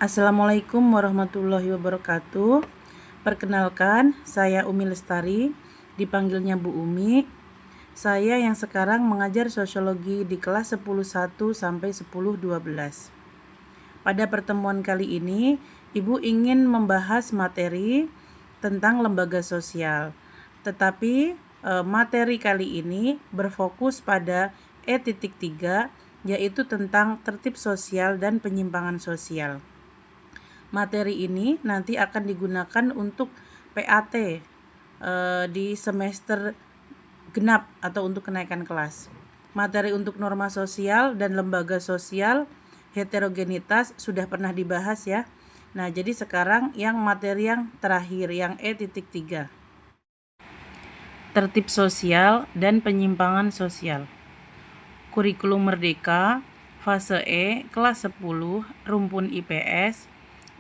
Assalamualaikum warahmatullahi wabarakatuh. Perkenalkan, saya Umi Lestari, dipanggilnya Bu Umi. Saya yang sekarang mengajar sosiologi di kelas 10.1 sampai 10.12. Pada pertemuan kali ini, Ibu ingin membahas materi tentang lembaga sosial. Tetapi materi kali ini berfokus pada E.3, yaitu tentang tertib sosial dan penyimpangan sosial. Materi ini nanti akan digunakan untuk PAT di semester genap atau untuk kenaikan kelas. Materi untuk norma sosial dan lembaga sosial heterogenitas sudah pernah dibahas ya. Nah, jadi sekarang yang materi yang terakhir, yang E.3. Tertib sosial dan penyimpangan sosial. Kurikulum Merdeka, fase E, kelas 10, rumpun IPS,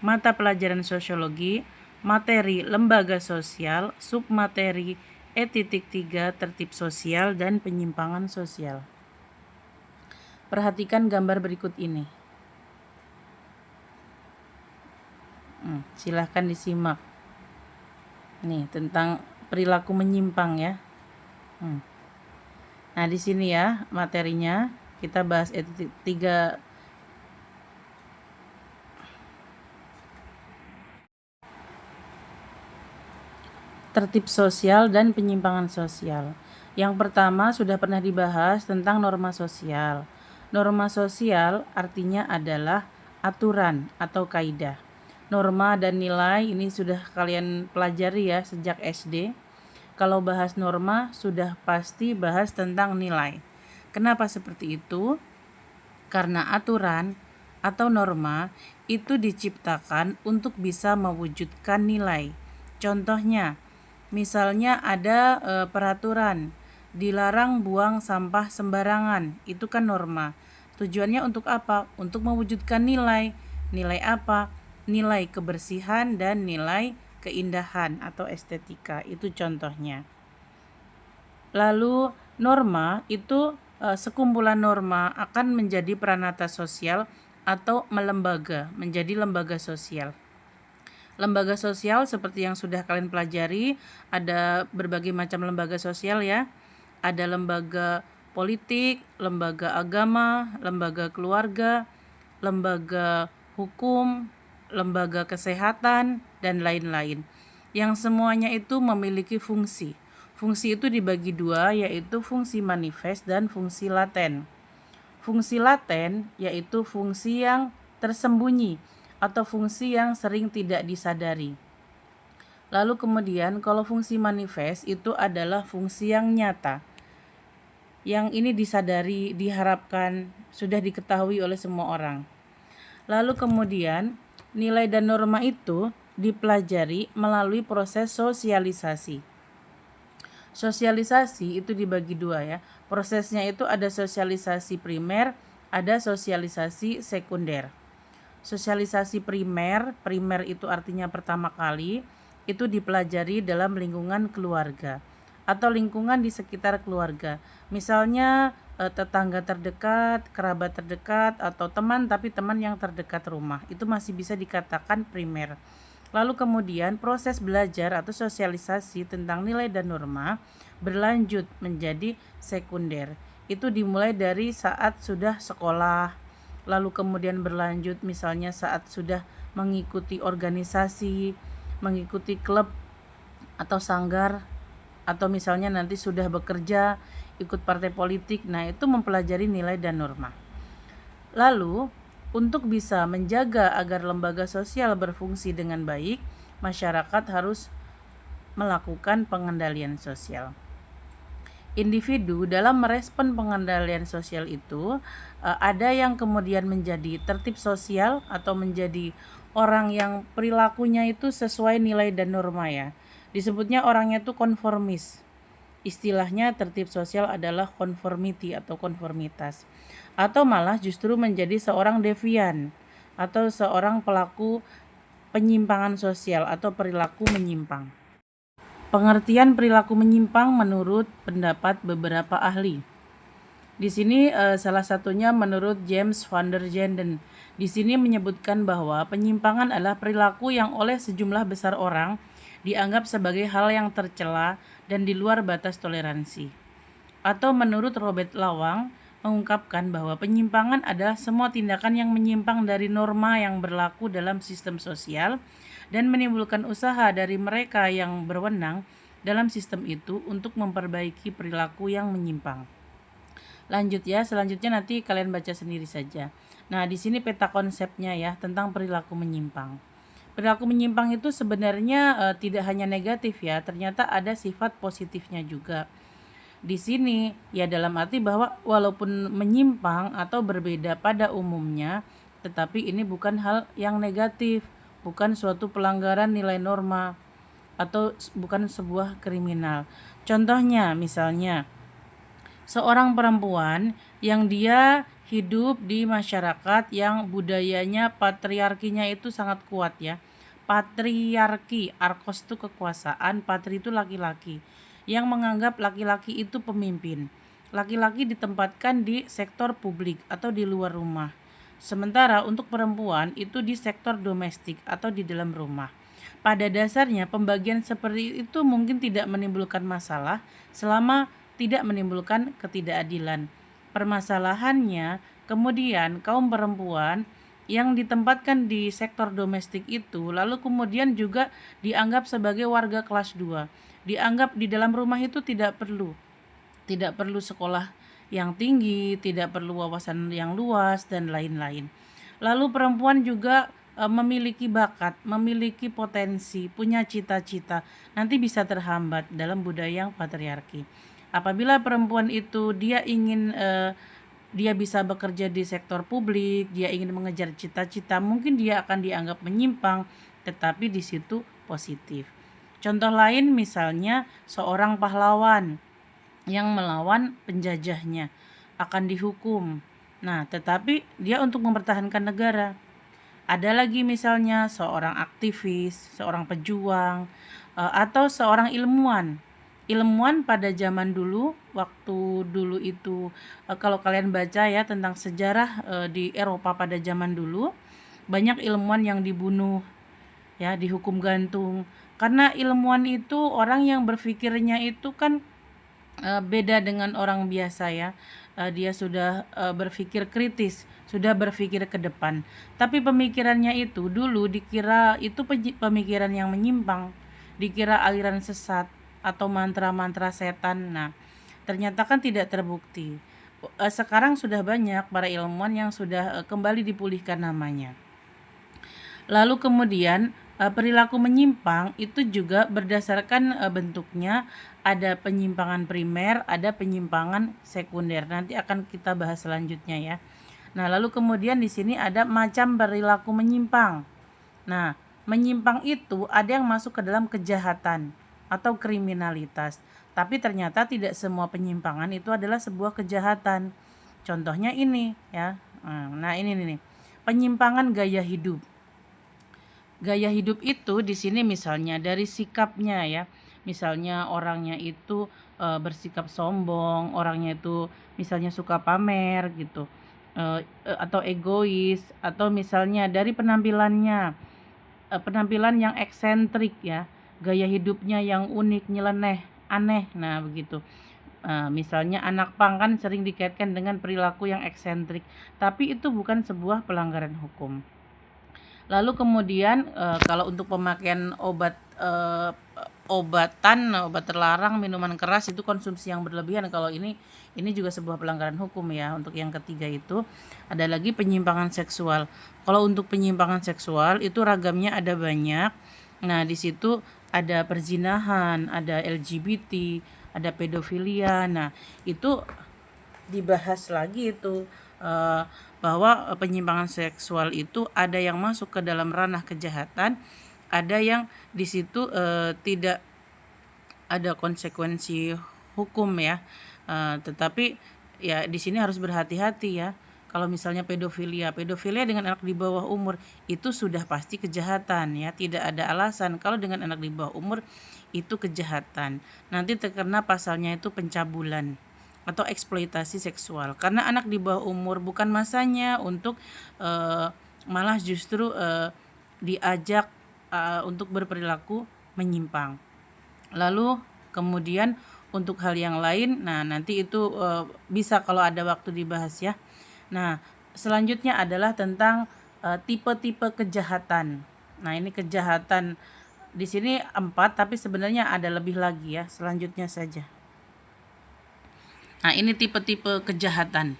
mata pelajaran sosiologi, materi lembaga sosial, submateri E.3 tertib sosial dan penyimpangan sosial. Perhatikan gambar berikut ini. Silahkan disimak. Nih, tentang perilaku menyimpang ya. Nah, di sini ya materinya kita bahas E.3. Tertib sosial dan penyimpangan sosial. Yang pertama sudah pernah dibahas tentang norma sosial. Norma sosial artinya adalah aturan atau kaidah. Norma dan nilai ini sudah kalian pelajari ya sejak SD. Kalau bahas norma sudah pasti bahas tentang nilai. Kenapa seperti itu? Karena aturan atau norma itu diciptakan untuk bisa mewujudkan nilai. Contohnya, misalnya ada peraturan dilarang buang sampah sembarangan, itu kan norma. Tujuannya untuk apa? Untuk mewujudkan nilai. Nilai apa? Nilai kebersihan dan nilai keindahan atau estetika, itu contohnya. Lalu norma itu sekumpulan norma akan menjadi pranata sosial atau melembaga, menjadi lembaga sosial. Lembaga sosial seperti yang sudah kalian pelajari, ada berbagai macam lembaga sosial ya. Ada lembaga politik, lembaga agama, lembaga keluarga, lembaga hukum, lembaga kesehatan, dan lain-lain. Yang semuanya itu memiliki fungsi. Fungsi itu dibagi dua, yaitu fungsi manifest dan fungsi laten. Fungsi laten yaitu fungsi yang tersembunyi atau fungsi yang sering tidak disadari. Lalu kemudian kalau fungsi manifest itu adalah fungsi yang nyata. Yang ini disadari, diharapkan, sudah diketahui oleh semua orang. Lalu kemudian nilai dan norma itu dipelajari melalui proses sosialisasi. Sosialisasi itu dibagi dua ya. Prosesnya itu ada sosialisasi primer, ada sosialisasi sekunder. Sosialisasi primer itu artinya pertama kali, itu dipelajari dalam lingkungan keluarga atau lingkungan di sekitar keluarga. Misalnya tetangga terdekat, kerabat terdekat, atau teman tapi teman yang terdekat rumah. Itu masih bisa dikatakan primer. Lalu kemudian proses belajar atau sosialisasi tentang nilai dan norma berlanjut menjadi sekunder. Itu dimulai dari saat sudah sekolah, lalu kemudian berlanjut misalnya saat sudah mengikuti organisasi, mengikuti klub atau sanggar, atau misalnya nanti sudah bekerja, ikut partai politik. Nah, itu mempelajari nilai dan norma. Lalu, untuk bisa menjaga agar lembaga sosial berfungsi dengan baik, masyarakat harus melakukan pengendalian sosial. Individu dalam merespon pengendalian sosial itu ada yang kemudian menjadi tertib sosial atau menjadi orang yang perilakunya itu sesuai nilai dan norma ya. Disebutnya orangnya itu konformis. Istilahnya tertib sosial adalah conformity atau konformitas. Atau malah justru menjadi seorang devian atau seorang pelaku penyimpangan sosial atau perilaku menyimpang. Pengertian perilaku menyimpang menurut pendapat beberapa ahli. Di sini salah satunya menurut James van der Zanden. Di sini menyebutkan bahwa penyimpangan adalah perilaku yang oleh sejumlah besar orang dianggap sebagai hal yang tercela dan di luar batas toleransi. Atau menurut Robert Lawang mengungkapkan bahwa penyimpangan adalah semua tindakan yang menyimpang dari norma yang berlaku dalam sistem sosial dan menimbulkan usaha dari mereka yang berwenang dalam sistem itu untuk memperbaiki perilaku yang menyimpang. Lanjut ya, selanjutnya nanti kalian baca sendiri saja. Nah, di sini peta konsepnya ya tentang perilaku menyimpang. Perilaku menyimpang itu sebenarnya tidak hanya negatif ya, ternyata ada sifat positifnya juga. Di sini ya dalam arti bahwa walaupun menyimpang atau berbeda pada umumnya, tetapi ini bukan hal yang negatif, bukan suatu pelanggaran nilai norma atau bukan sebuah kriminal. Contohnya misalnya seorang perempuan yang dia hidup di masyarakat yang budayanya patriarkinya itu sangat kuat ya. Patriarki, arkos itu kekuasaan, patri itu laki-laki, yang menganggap laki-laki itu pemimpin. Laki-laki ditempatkan di sektor publik atau di luar rumah. Sementara untuk perempuan itu di sektor domestik atau di dalam rumah. Pada dasarnya pembagian seperti itu mungkin tidak menimbulkan masalah selama tidak menimbulkan ketidakadilan. Permasalahannya kemudian kaum perempuan yang ditempatkan di sektor domestik itu lalu kemudian juga dianggap sebagai warga kelas 2. Dianggap di dalam rumah itu tidak perlu sekolah yang tinggi, tidak perlu wawasan yang luas dan lain-lain. Lalu perempuan juga memiliki bakat, memiliki potensi, punya cita-cita, nanti bisa terhambat dalam budaya yang patriarki. Apabila perempuan itu dia bisa bekerja di sektor publik, dia ingin mengejar cita-cita, mungkin dia akan dianggap menyimpang, tetapi di situ positif. Contoh lain misalnya seorang pahlawan yang melawan penjajahnya akan dihukum. Nah, tetapi dia untuk mempertahankan negara. Ada lagi misalnya seorang aktivis, seorang pejuang, atau seorang ilmuwan. Ilmuwan pada zaman dulu, waktu dulu itu kalau kalian baca ya tentang sejarah di Eropa pada zaman dulu, banyak ilmuwan yang dibunuh, ya dihukum gantung. Karena ilmuwan itu orang yang berpikirnya itu kan beda dengan orang biasa ya. Dia sudah berpikir kritis, sudah berpikir ke depan. Tapi pemikirannya itu dulu dikira itu pemikiran yang menyimpang, dikira aliran sesat atau mantra-mantra setan. Nah, ternyata kan tidak terbukti. Sekarang sudah banyak para ilmuwan yang sudah kembali dipulihkan namanya. Lalu kemudian perilaku menyimpang itu juga berdasarkan bentuknya, ada penyimpangan primer, ada penyimpangan sekunder. Nanti akan kita bahas selanjutnya ya. Nah, lalu kemudian di sini ada macam perilaku menyimpang. Nah, menyimpang itu ada yang masuk ke dalam kejahatan atau kriminalitas. Tapi ternyata tidak semua penyimpangan itu adalah sebuah kejahatan. Contohnya ini ya. Nah, ini nih. Penyimpangan gaya hidup. Gaya hidup itu di sini misalnya dari sikapnya ya. Misalnya orangnya itu bersikap sombong, orangnya itu misalnya suka pamer gitu. Atau egois, atau misalnya dari penampilannya, penampilan yang eksentrik ya, gaya hidupnya yang unik, nyeleneh, aneh. Nah, begitu. Misalnya anak pang kan sering dikaitkan dengan perilaku yang eksentrik, tapi itu bukan sebuah pelanggaran hukum. Lalu kemudian kalau untuk pemakaian obat obat terlarang, minuman keras itu konsumsi yang berlebihan. Kalau ini juga sebuah pelanggaran hukum ya. Untuk yang ketiga itu ada lagi penyimpangan seksual. Kalau untuk penyimpangan seksual itu ragamnya ada banyak. Nah, di situ ada perzinahan, ada LGBT, ada pedofilia. Nah, itu dibahas lagi itu bahwa penyimpangan seksual itu ada yang masuk ke dalam ranah kejahatan, ada yang di situ tidak ada konsekuensi hukum ya. Tetapi ya di sini harus berhati-hati ya. Kalau misalnya pedofilia dengan anak di bawah umur itu sudah pasti kejahatan ya, tidak ada alasan kalau dengan anak di bawah umur itu kejahatan. Nanti terkena pasalnya itu pencabulan. atau eksploitasi seksual. Karena anak di bawah umur bukan masanya untuk malah justru diajak untuk berperilaku menyimpang. Lalu kemudian untuk hal yang lain, nah nanti itu bisa kalau ada waktu dibahas ya. Nah, selanjutnya adalah tentang tipe-tipe kejahatan. Nah, ini kejahatan di sini 4, tapi sebenarnya ada lebih lagi ya. Selanjutnya saja. Nah, ini tipe-tipe kejahatan.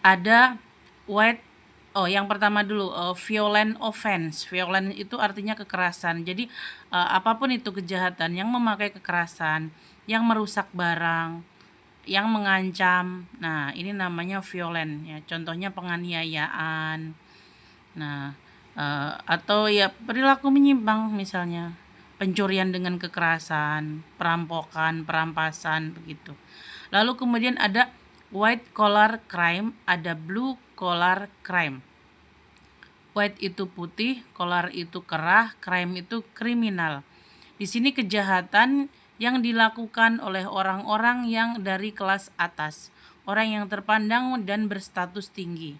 Ada white, yang pertama dulu, violent offense. Violent itu artinya kekerasan. Jadi apapun itu kejahatan yang memakai kekerasan, yang merusak barang, yang mengancam. Nah, ini namanya violent ya. Contohnya penganiayaan. Nah, atau ya perilaku menyimpang misalnya. Pencurian dengan kekerasan, perampokan, perampasan begitu. Lalu kemudian ada white collar crime, ada blue collar crime. White itu putih, collar itu kerah, crime itu kriminal. Di sini kejahatan yang dilakukan oleh orang-orang yang dari kelas atas, orang yang terpandang dan berstatus tinggi.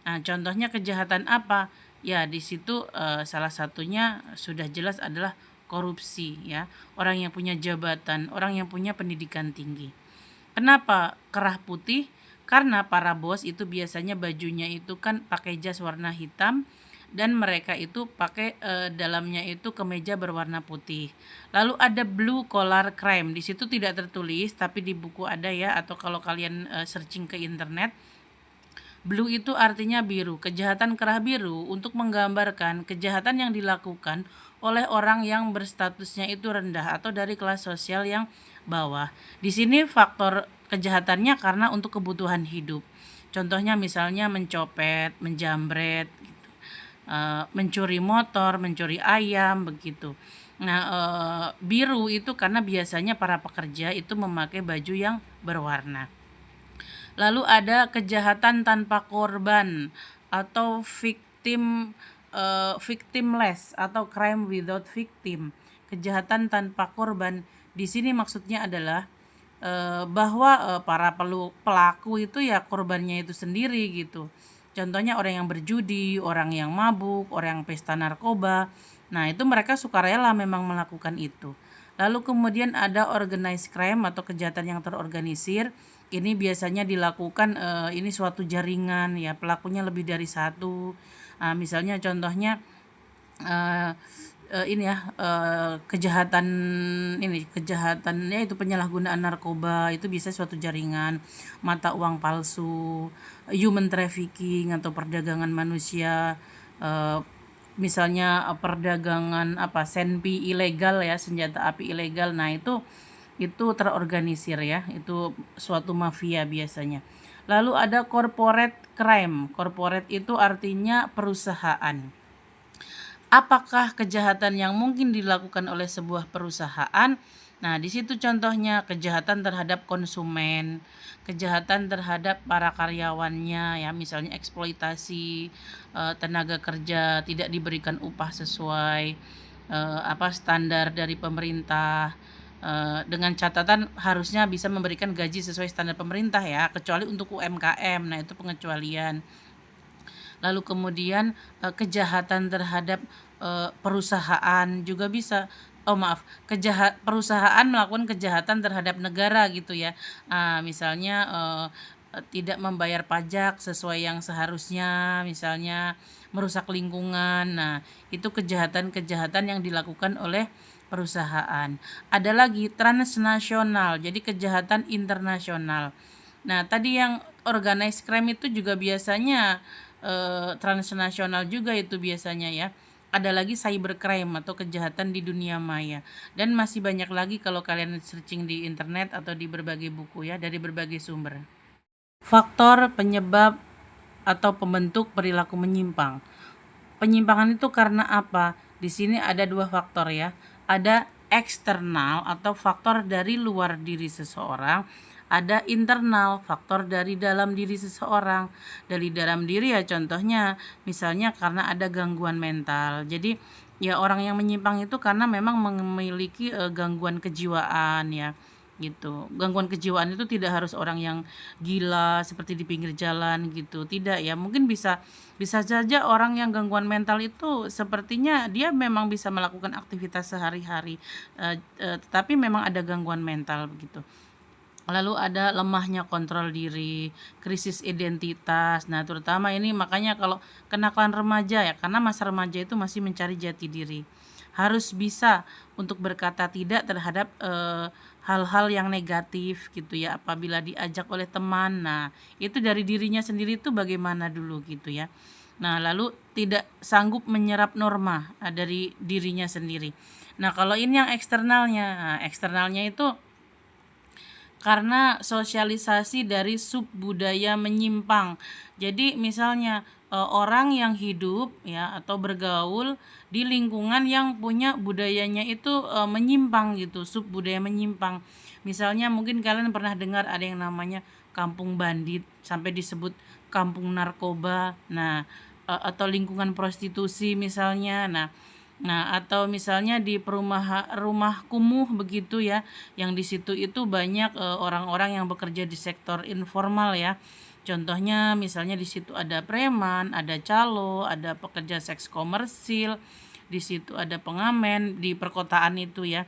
Nah, contohnya kejahatan apa? Ya, di situ salah satunya sudah jelas adalah korupsi ya. Orang yang punya jabatan, orang yang punya pendidikan tinggi. Kenapa kerah putih? Karena para bos itu biasanya bajunya itu kan pakai jas warna hitam dan mereka itu pakai dalamnya itu kemeja berwarna putih. Lalu ada blue collar crime. Di situ tidak tertulis tapi di buku ada ya, atau kalau kalian searching ke internet. Blue itu artinya biru, kejahatan kerah biru untuk menggambarkan kejahatan yang dilakukan oleh orang yang berstatusnya itu rendah atau dari kelas sosial yang bawah. Di sini faktor kejahatannya karena untuk kebutuhan hidup. Contohnya misalnya mencopet, menjamret, gitu. Mencuri motor, mencuri ayam, begitu. Nah, biru itu karena biasanya para pekerja itu memakai baju yang berwarna. Lalu ada kejahatan tanpa korban atau victimless atau crime without victim. Kejahatan tanpa korban. Di sini maksudnya adalah bahwa para pelaku itu ya korbannya itu sendiri gitu. Contohnya orang yang berjudi, orang yang mabuk, orang yang pesta narkoba. Nah, itu mereka sukarela memang melakukan itu. Lalu kemudian ada organized crime atau kejahatan yang terorganisir. Ini biasanya dilakukan ini suatu jaringan ya, pelakunya lebih dari satu. Misalnya contohnya ini ya, kejahatannya itu penyalahgunaan narkoba, itu bisa suatu jaringan, mata uang palsu, human trafficking atau perdagangan manusia, misalnya perdagangan senpi ilegal ya, senjata api ilegal. Nah, itu terorganisir ya, itu suatu mafia biasanya. Lalu ada corporate crime. Corporate itu artinya perusahaan. Apakah kejahatan yang mungkin dilakukan oleh sebuah perusahaan? Nah, di situ contohnya kejahatan terhadap konsumen, kejahatan terhadap para karyawannya ya, misalnya eksploitasi tenaga kerja, tidak diberikan upah sesuai standar dari pemerintah. Dengan catatan harusnya bisa memberikan gaji sesuai standar pemerintah ya, kecuali untuk UMKM. Nah, itu pengecualian. Lalu kemudian kejahatan terhadap perusahaan juga bisa. Perusahaan melakukan kejahatan terhadap negara gitu ya. Misalnya tidak membayar pajak sesuai yang seharusnya, misalnya merusak lingkungan. Nah, itu kejahatan-kejahatan yang dilakukan oleh perusahaan. Ada lagi transnasional, jadi kejahatan internasional. Nah, tadi yang organized crime itu juga biasanya transnasional juga itu biasanya ya. Ada lagi cybercrime atau kejahatan di dunia maya. Dan masih banyak lagi kalau kalian searching di internet atau di berbagai buku ya, dari berbagai sumber. Faktor penyebab atau pembentuk perilaku menyimpang. Penyimpangan itu karena apa? Di sini ada 2 faktor ya. Ada eksternal atau faktor dari luar diri seseorang, ada internal, faktor dari dalam diri seseorang. Dari dalam diri ya contohnya misalnya karena ada gangguan mental. Jadi ya orang yang menyimpang itu karena memang memiliki gangguan kejiwaan ya. gitu. Gangguan kejiwaan itu tidak harus orang yang gila seperti di pinggir jalan gitu, tidak ya. Mungkin bisa bisa saja orang yang gangguan mental itu sepertinya dia memang bisa melakukan aktivitas sehari-hari, tetapi memang ada gangguan mental begitu. Lalu ada lemahnya kontrol diri, krisis identitas. Nah, terutama ini makanya kalau kenakalan remaja ya, karena masa remaja itu masih mencari jati diri. Harus bisa untuk berkata tidak terhadap hal-hal yang negatif gitu ya, apabila diajak oleh teman. Nah, itu dari dirinya sendiri itu bagaimana dulu gitu ya. Nah, lalu tidak sanggup menyerap norma dari dirinya sendiri. Nah, kalau ini yang eksternalnya. Nah, eksternalnya itu karena sosialisasi dari sub budaya menyimpang. Jadi misalnya orang yang hidup ya atau bergaul di lingkungan yang punya budayanya itu menyimpang gitu, sub budaya menyimpang. Misalnya mungkin kalian pernah dengar ada yang namanya kampung bandit sampai disebut kampung narkoba. Nah, atau lingkungan prostitusi misalnya. Nah, atau misalnya di rumah kumuh begitu ya, yang di situ itu banyak orang-orang yang bekerja di sektor informal ya. Contohnya misalnya di situ ada preman, ada calo, ada pekerja seks komersil, di situ ada pengamen di perkotaan itu ya.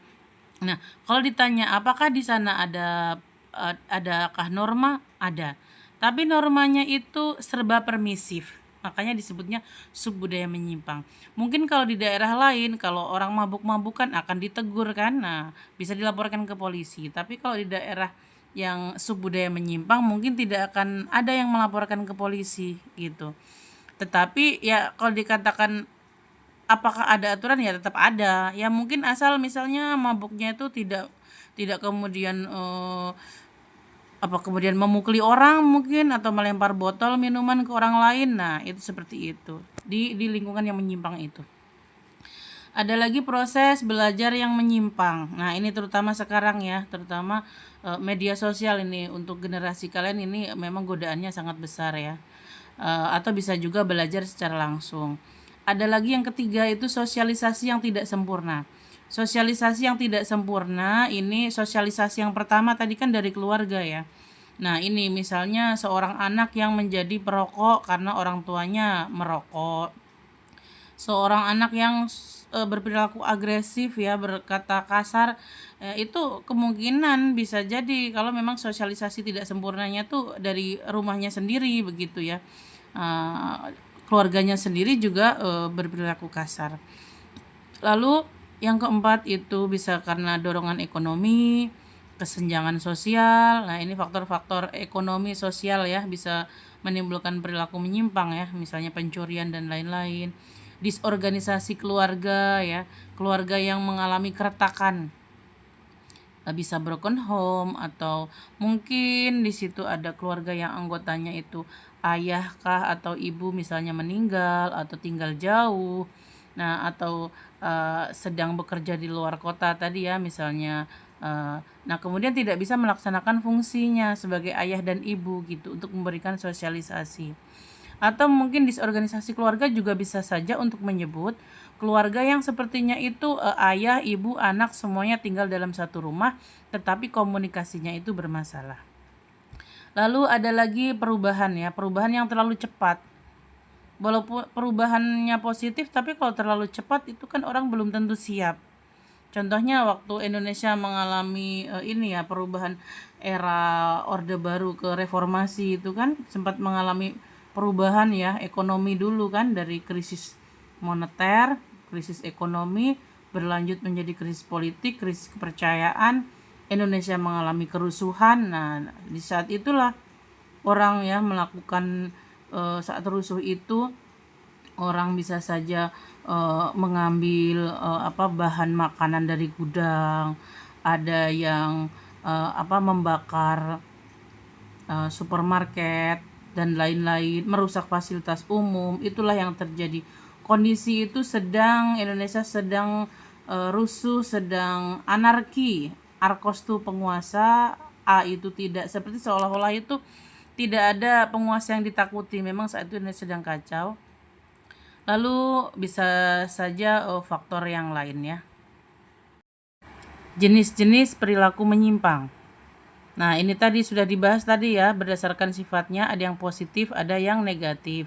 Nah, kalau ditanya apakah di sana adakah norma? Ada. Tapi normanya itu serba permisif. Makanya disebutnya subbudaya menyimpang. Mungkin kalau di daerah lain kalau orang mabuk-mabukan akan ditegur kan. Nah, bisa dilaporkan ke polisi. Tapi kalau di daerah yang subbudaya menyimpang mungkin tidak akan ada yang melaporkan ke polisi gitu. Tetapi ya kalau dikatakan apakah ada aturan, ya tetap ada. Ya mungkin asal misalnya mabuknya itu tidak tidak kemudian kemudian memukuli orang mungkin atau melempar botol minuman ke orang lain. Nah, itu seperti itu. Di lingkungan yang menyimpang itu. Ada lagi proses belajar yang menyimpang. Nah, ini terutama sekarang ya, terutama media sosial ini untuk generasi kalian ini memang godaannya sangat besar ya. Atau bisa juga belajar secara langsung. Ada lagi yang ketiga itu sosialisasi yang tidak sempurna. Sosialisasi yang tidak sempurna ini sosialisasi yang pertama tadi kan dari keluarga ya. Nah, ini misalnya seorang anak yang menjadi perokok karena orang tuanya merokok. Seorang anak yang berperilaku agresif ya, berkata kasar, itu kemungkinan bisa jadi kalau memang sosialisasi tidak sempurnanya tuh dari rumahnya sendiri begitu ya. Eh, Keluarganya sendiri juga berperilaku kasar. Lalu yang keempat itu bisa karena dorongan ekonomi, kesenjangan sosial. Nah, ini faktor-faktor ekonomi sosial ya bisa menimbulkan perilaku menyimpang ya, misalnya pencurian dan lain-lain. Disorganisasi keluarga ya, keluarga yang mengalami keretakan. Bisa broken home atau mungkin di situ ada keluarga yang anggotanya itu ayah kah atau ibu misalnya meninggal atau tinggal jauh. Nah, atau sedang bekerja di luar kota tadi ya misalnya. Nah, kemudian tidak bisa melaksanakan fungsinya sebagai ayah dan ibu gitu untuk memberikan sosialisasi. Atau mungkin disorganisasi keluarga juga bisa saja untuk menyebut keluarga yang sepertinya itu ayah, ibu, anak semuanya tinggal dalam satu rumah tetapi komunikasinya itu bermasalah. Lalu ada lagi perubahan ya, perubahan yang terlalu cepat. Walaupun perubahannya positif tapi kalau terlalu cepat itu kan orang belum tentu siap. Contohnya waktu Indonesia mengalami ini ya perubahan era Orde Baru ke reformasi itu kan sempat mengalami perubahan ya ekonomi dulu kan dari krisis moneter, krisis ekonomi berlanjut menjadi krisis politik, krisis kepercayaan. Indonesia mengalami kerusuhan. Nah, di saat itulah orang ya melakukan saat rusuh itu orang bisa saja mengambil bahan makanan dari gudang, ada yang membakar supermarket dan lain-lain, merusak fasilitas umum. Itulah yang terjadi. Kondisi itu Indonesia sedang rusuh, sedang anarki. Arkos itu penguasa, A itu tidak, seperti seolah-olah itu tidak ada penguasa yang ditakuti. Memang saat itu Indonesia sedang kacau. Lalu bisa saja faktor yang lain ya. Jenis-jenis perilaku menyimpang. Nah, ini tadi sudah dibahas tadi ya, berdasarkan sifatnya ada yang positif, ada yang negatif.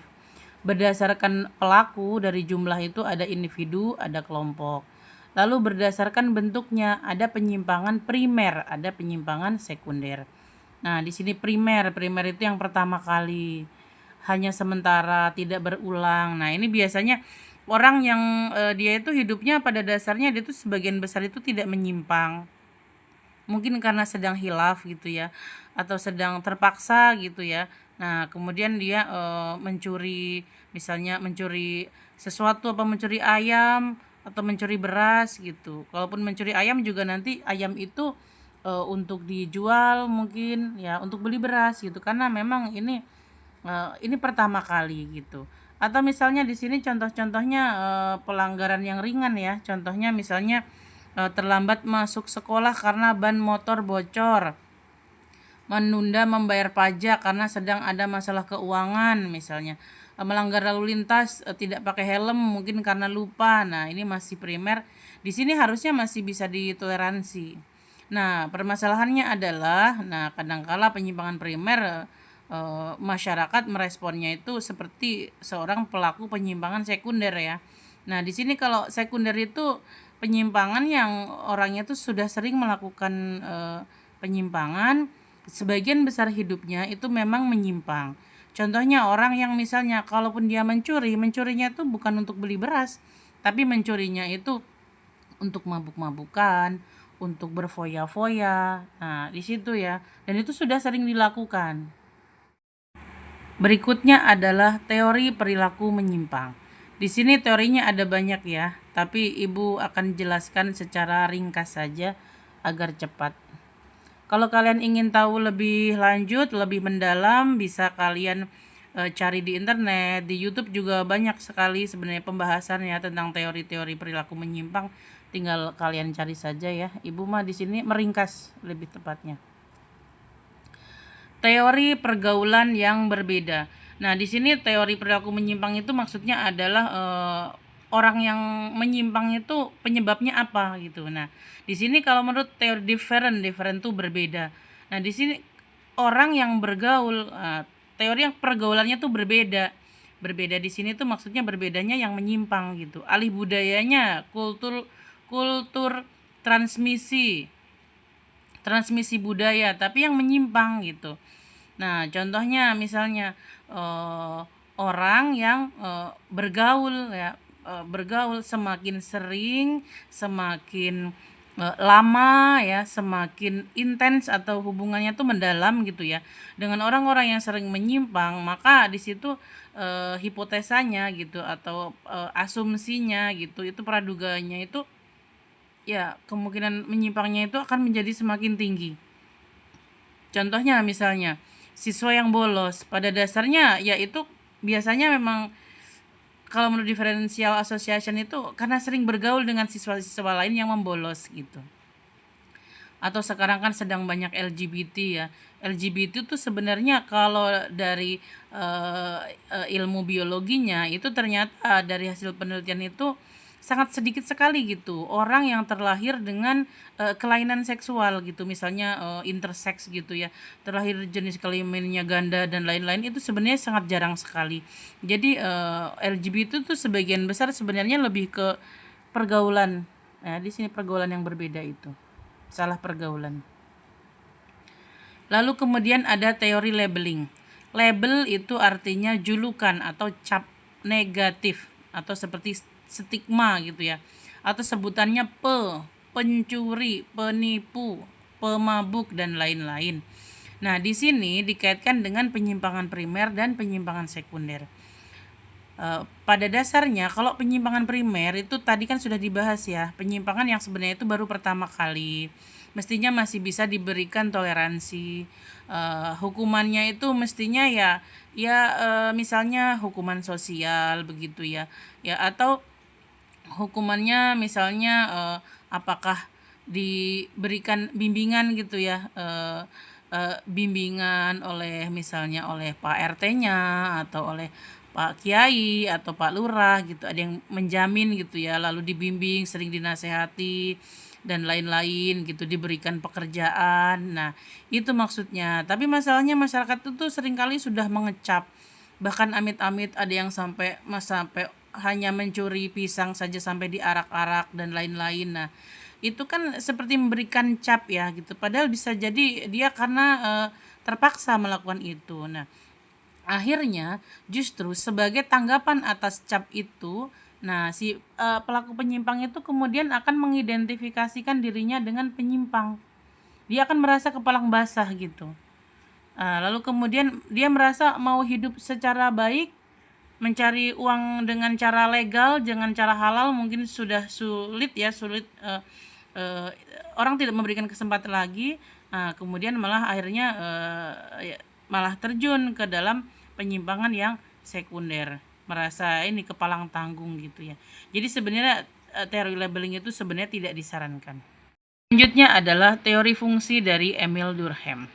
Berdasarkan pelaku dari jumlah itu ada individu, ada kelompok. Lalu berdasarkan bentuknya ada penyimpangan primer, ada penyimpangan sekunder. Nah, di sini primer, primer itu yang pertama kali, hanya sementara, tidak berulang. Nah, ini biasanya orang yang dia itu hidupnya pada dasarnya dia itu sebagian besar itu tidak menyimpang, mungkin karena sedang hilaf gitu ya, atau sedang terpaksa gitu ya. Nah, kemudian dia mencuri, misalnya mencuri sesuatu, apa mencuri ayam atau mencuri beras gitu. Kalaupun mencuri ayam juga nanti ayam itu untuk dijual mungkin ya, untuk beli beras gitu, karena memang ini pertama kali gitu. Atau misalnya di sini contoh-contohnya pelanggaran yang ringan ya. Contohnya misalnya terlambat masuk sekolah karena ban motor bocor, menunda membayar pajak karena sedang ada masalah keuangan misalnya, melanggar lalu lintas, tidak pakai helm mungkin karena lupa. Nah, ini masih primer. Di sini harusnya masih bisa ditoleransi. Nah, permasalahannya adalah, nah kadangkala penyimpangan primer masyarakat meresponnya itu seperti seorang pelaku penyimpangan sekunder ya. Nah, di sini kalau sekunder itu penyimpangan yang orangnya itu sudah sering melakukan penyimpangan, sebagian besar hidupnya itu memang menyimpang. Contohnya orang yang misalnya kalaupun dia mencuri, mencurinya itu bukan untuk beli beras, tapi mencurinya itu untuk mabuk-mabukan, untuk berfoya-foya. Nah, di situ ya. Dan itu sudah sering dilakukan. Berikutnya adalah teori perilaku menyimpang. Di sini teorinya ada banyak ya, tapi Ibu akan jelaskan secara ringkas saja agar cepat. Kalau kalian ingin tahu lebih lanjut, lebih mendalam, bisa kalian cari di internet, di YouTube juga banyak sekali sebenarnya pembahasannya tentang teori-teori perilaku menyimpang. Tinggal kalian cari saja ya. Ibu mah di sini meringkas lebih tepatnya. Teori pergaulan yang berbeda. Nah, di sini teori perilaku menyimpang itu maksudnya adalah orang yang menyimpang itu penyebabnya apa gitu. Nah, di sini kalau menurut teori different itu berbeda. Nah, di sini orang yang bergaul, teori yang pergaulannya tuh berbeda. Berbeda di sini tuh maksudnya berbedanya yang menyimpang gitu. Alih budayanya, kultur kultur transmisi transmisi budaya, tapi yang menyimpang gitu. Nah, contohnya misalnya orang yang bergaul ya, bergaul semakin sering, semakin lama ya, semakin intens atau hubungannya tuh mendalam gitu ya. Dengan orang-orang yang sering menyimpang, maka di situ hipotesanya gitu atau asumsinya gitu, itu praduganya itu ya kemungkinan menyimpangnya itu akan menjadi semakin tinggi. Contohnya misalnya siswa yang bolos, pada dasarnya ya itu biasanya memang kalau menurut differential association itu karena sering bergaul dengan siswa-siswa lain yang membolos gitu. Atau sekarang kan sedang banyak LGBT ya. LGBT itu sebenarnya kalau dari ilmu biologinya itu ternyata dari hasil penelitian itu sangat sedikit sekali gitu orang yang terlahir dengan kelainan seksual gitu, misalnya intersex gitu ya, terlahir jenis kelaminnya ganda dan lain-lain, itu sebenarnya sangat jarang sekali. Jadi LGBT itu sebagian besar sebenarnya lebih ke pergaulan. Nah, di sini pergaulan yang berbeda itu salah pergaulan. Lalu kemudian ada teori labeling. Label itu artinya julukan atau cap negatif atau seperti stigma gitu ya. Atau sebutannya pencuri, penipu, pemabuk dan lain-lain. Nah, di sini dikaitkan dengan penyimpangan primer dan penyimpangan sekunder. Pada dasarnya kalau penyimpangan primer itu tadi kan sudah dibahas ya, penyimpangan yang sebenarnya itu baru pertama kali, mestinya masih bisa diberikan toleransi. Hukumannya itu mestinya misalnya hukuman sosial begitu ya, atau hukumannya misalnya apakah diberikan bimbingan gitu ya, bimbingan oleh misalnya oleh Pak RT-nya atau oleh Pak Kiai atau Pak Lurah gitu, ada yang menjamin gitu ya, lalu dibimbing, sering dinasehati dan lain-lain gitu, diberikan pekerjaan. Nah, itu maksudnya. Tapi masalahnya masyarakat itu tuh seringkali sudah mengecap. Bahkan amit-amit ada yang sampai hanya mencuri pisang saja sampai diarak-arak dan lain-lain. Nah, itu kan seperti memberikan cap ya gitu. Padahal bisa jadi dia karena terpaksa melakukan itu. Nah, akhirnya justru sebagai tanggapan atas cap itu, nah si pelaku penyimpang itu kemudian akan mengidentifikasikan dirinya dengan penyimpang. Dia akan merasa kepalang basah gitu. Lalu kemudian dia merasa mau hidup secara baik, mencari uang dengan cara legal, dengan cara halal mungkin sudah sulit ya, eh, orang tidak memberikan kesempatan lagi. Kemudian malah akhirnya malah terjun ke dalam penyimpangan yang sekunder, merasa ini kepalang tanggung gitu ya. Jadi sebenarnya teori labeling itu sebenarnya tidak disarankan. Selanjutnya adalah teori fungsi dari Emil Durkheim.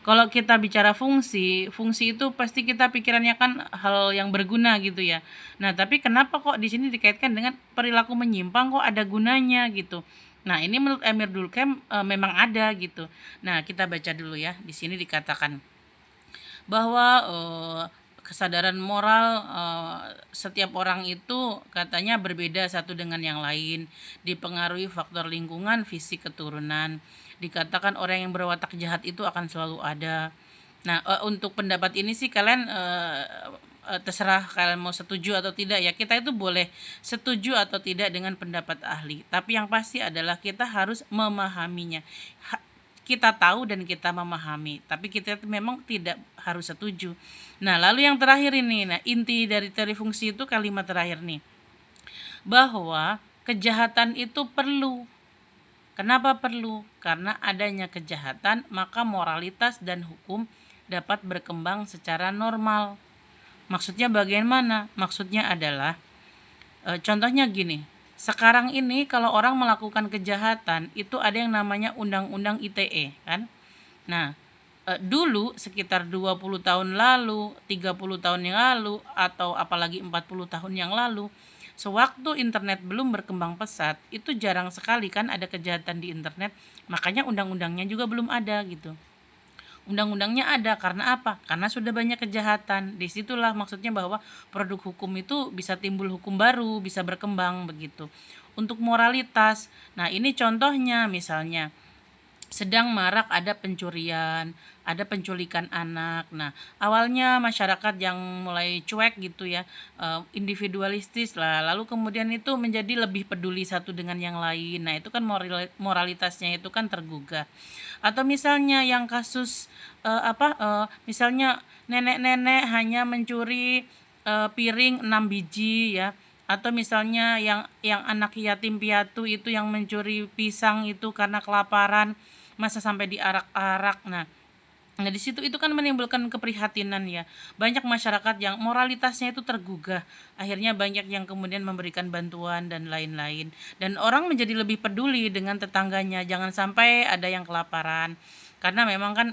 Kalau kita bicara fungsi, fungsi itu pasti kita pikirannya kan hal yang berguna gitu ya. Nah, tapi kenapa kok di sini dikaitkan dengan perilaku menyimpang, kok ada gunanya gitu. Nah, ini menurut Emil Durkheim memang ada gitu. Nah, kita baca dulu ya. Di sini dikatakan bahwa kesadaran moral setiap orang itu katanya berbeda satu dengan yang lain, dipengaruhi faktor lingkungan, fisik, keturunan. Dikatakan orang yang berwatak jahat itu akan selalu ada. Nah, untuk pendapat ini sih kalian terserah kalian mau setuju atau tidak ya. Kita itu boleh setuju atau tidak dengan pendapat ahli, tapi yang pasti adalah kita harus memahaminya. Kita tahu dan kita memahami, tapi kita memang tidak harus setuju. Nah, lalu yang terakhir ini, nah inti dari teori fungsi itu kalimat terakhir nih, bahwa kejahatan itu perlu. Kenapa perlu? Karena adanya kejahatan, maka moralitas dan hukum dapat berkembang secara normal. Maksudnya bagaimana? Maksudnya adalah contohnya gini, sekarang ini kalau orang melakukan kejahatan itu ada yang namanya undang-undang ITE kan. Nah, dulu sekitar 20 tahun lalu, 30 tahun yang lalu, atau apalagi 40 tahun yang lalu, sewaktu internet belum berkembang pesat, itu jarang sekali kan ada kejahatan di internet, makanya undang-undangnya juga belum ada gitu. Undang-undangnya ada karena apa? Karena sudah banyak kejahatan. Disitulah maksudnya bahwa produk hukum itu bisa timbul hukum baru, bisa berkembang begitu. Untuk moralitas, nah ini contohnya misalnya sedang marak ada pencurian, ada penculikan anak. Nah, awalnya masyarakat yang mulai cuek gitu ya, individualistis lah. Lalu kemudian itu menjadi lebih peduli satu dengan yang lain. Nah, itu kan moralitasnya itu kan tergugah. Atau misalnya yang kasus misalnya nenek-nenek hanya mencuri piring 6 biji ya, atau misalnya yang anak yatim piatu itu yang mencuri pisang itu karena kelaparan, masa sampai diarak-arak. Nah, di situ itu kan menimbulkan keprihatinan ya. Banyak masyarakat yang moralitasnya itu tergugah. Akhirnya banyak yang kemudian memberikan bantuan dan lain-lain. Dan orang menjadi lebih peduli dengan tetangganya. Jangan sampai ada yang kelaparan. Karena memang kan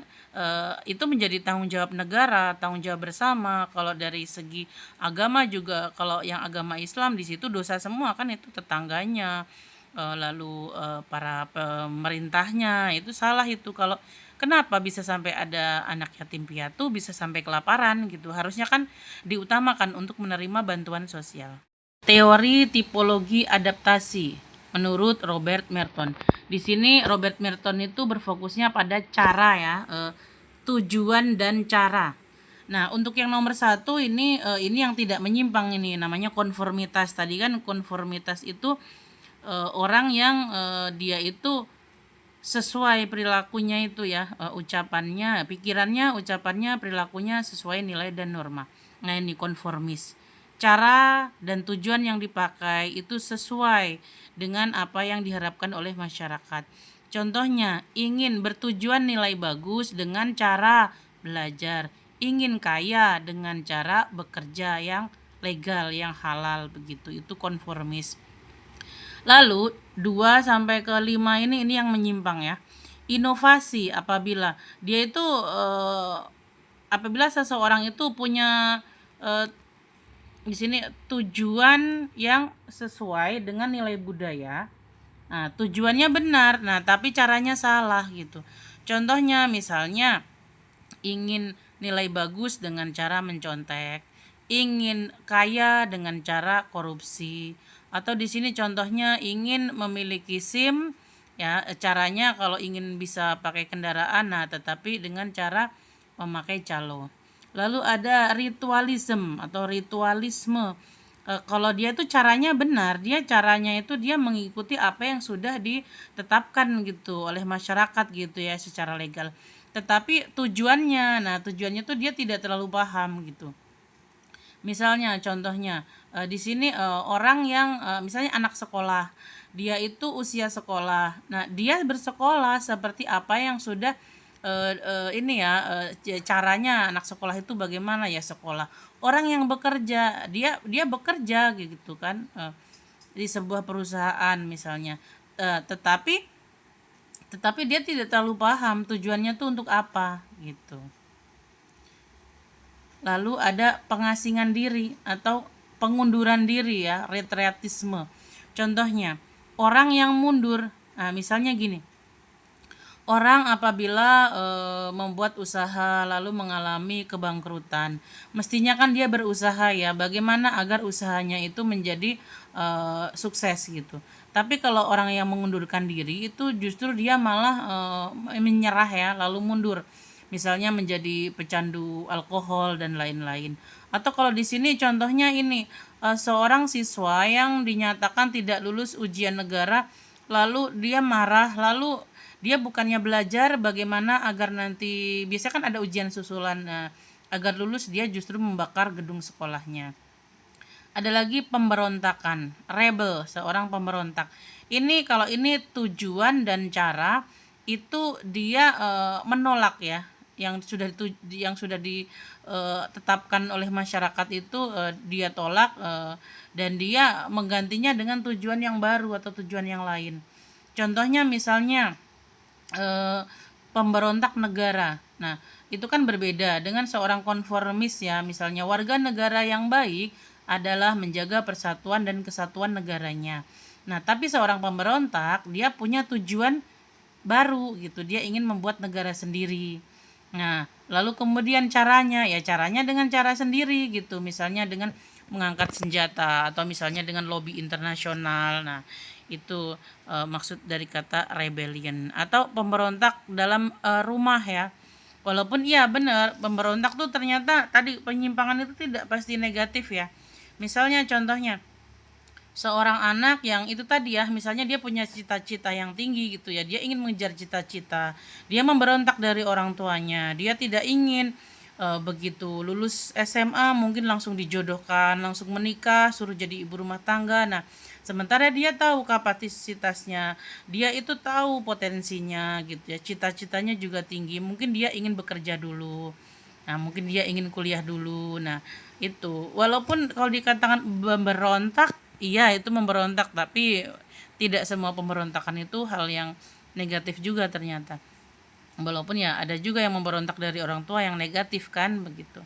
itu menjadi tanggung jawab negara, tanggung jawab bersama. Kalau dari segi agama juga, kalau yang agama Islam di situ dosa semua kan itu tetangganya, lalu para pemerintahnya itu salah itu. Kalau kenapa bisa sampai ada anak yatim piatu, bisa sampai kelaparan gitu, harusnya kan diutamakan untuk menerima bantuan sosial. Teori tipologi adaptasi menurut Robert Merton. Di sini Robert Merton itu berfokusnya pada cara ya, tujuan dan cara. Nah, untuk yang nomor satu ini yang tidak menyimpang, ini namanya konformitas. Tadi kan konformitas itu orang yang dia itu sesuai perilakunya itu ya, ucapannya, pikirannya, ucapannya, perilakunya sesuai nilai dan norma. Nah, ini konformis. Cara dan tujuan yang dipakai itu sesuai dengan apa yang diharapkan oleh masyarakat. Contohnya, ingin bertujuan nilai bagus dengan cara belajar, ingin kaya dengan cara bekerja yang legal, yang halal begitu. Itu konformis. Lalu 2 sampai ke 5 ini yang menyimpang ya. Inovasi apabila dia itu apabila seseorang itu punya di sini tujuan yang sesuai dengan nilai budaya. Nah, tujuannya benar, nah tapi caranya salah gitu. Contohnya misalnya ingin nilai bagus dengan cara mencontek, ingin kaya dengan cara korupsi, atau di sini contohnya ingin memiliki SIM ya, caranya kalau ingin bisa pakai kendaraan, nah tetapi dengan cara memakai calo. Lalu ada ritualism atau ritualisme. Kalau dia itu caranya benar, dia caranya itu dia mengikuti apa yang sudah ditetapkan gitu oleh masyarakat gitu ya secara legal. Tetapi tujuannya, nah tujuannya tuh dia tidak terlalu paham gitu. Misalnya contohnya di sini orang yang misalnya anak sekolah, dia itu usia sekolah. Nah, dia bersekolah seperti apa yang sudah ini ya caranya anak sekolah itu bagaimana ya sekolah. Orang yang bekerja, dia bekerja gitu kan di sebuah perusahaan misalnya. Tetapi dia tidak terlalu paham tujuannya tuh untuk apa gitu. Lalu ada pengasingan diri atau pengunduran diri ya, retreatisme. Contohnya, orang yang mundur. Nah, misalnya gini. Orang apabila membuat usaha lalu mengalami kebangkrutan, mestinya kan dia berusaha ya, bagaimana agar usahanya itu menjadi sukses gitu. Tapi kalau orang yang mengundurkan diri itu justru dia malah menyerah ya, lalu mundur. Misalnya menjadi pecandu alkohol dan lain-lain. Atau kalau di sini contohnya ini seorang siswa yang dinyatakan tidak lulus ujian negara, lalu dia marah, lalu dia bukannya belajar bagaimana agar nanti biasanya kan ada ujian susulan, agar lulus dia justru membakar gedung sekolahnya. Ada lagi pemberontakan, rebel, seorang pemberontak. Ini kalau ini tujuan dan cara itu dia menolak ya yang sudah ditetapkan oleh masyarakat itu dia tolak dan dia menggantinya dengan tujuan yang baru atau tujuan yang lain. Contohnya misalnya eh, pemberontak negara. Nah, itu kan berbeda dengan seorang konformis ya. Misalnya warga negara yang baik adalah menjaga persatuan dan kesatuan negaranya. Nah, tapi seorang pemberontak dia punya tujuan baru gitu. Dia ingin membuat negara sendiri. Nah, lalu kemudian caranya ya caranya dengan cara sendiri gitu. Misalnya dengan mengangkat senjata atau misalnya dengan lobby internasional. Nah, itu maksud dari kata rebellion atau pemberontak dalam rumah ya. Walaupun iya benar, pemberontak tuh ternyata tadi penyimpangan itu tidak pasti negatif ya. Misalnya contohnya seorang anak yang itu tadi ya, misalnya dia punya cita-cita yang tinggi gitu ya, dia ingin mengejar cita-cita, dia memberontak dari orang tuanya, dia tidak ingin begitu lulus SMA mungkin langsung dijodohkan, langsung menikah, suruh jadi ibu rumah tangga. Nah, sementara dia tahu kapasitasnya, dia itu tahu potensinya gitu ya, cita-citanya juga tinggi, mungkin dia ingin bekerja dulu. Nah, mungkin dia ingin kuliah dulu. Nah, itu. Walaupun kalau dikatakan memberontak, iya itu memberontak, tapi tidak semua pemberontakan itu hal yang negatif juga ternyata. Walaupun ya ada juga yang memberontak dari orang tua yang negatif kan begitu.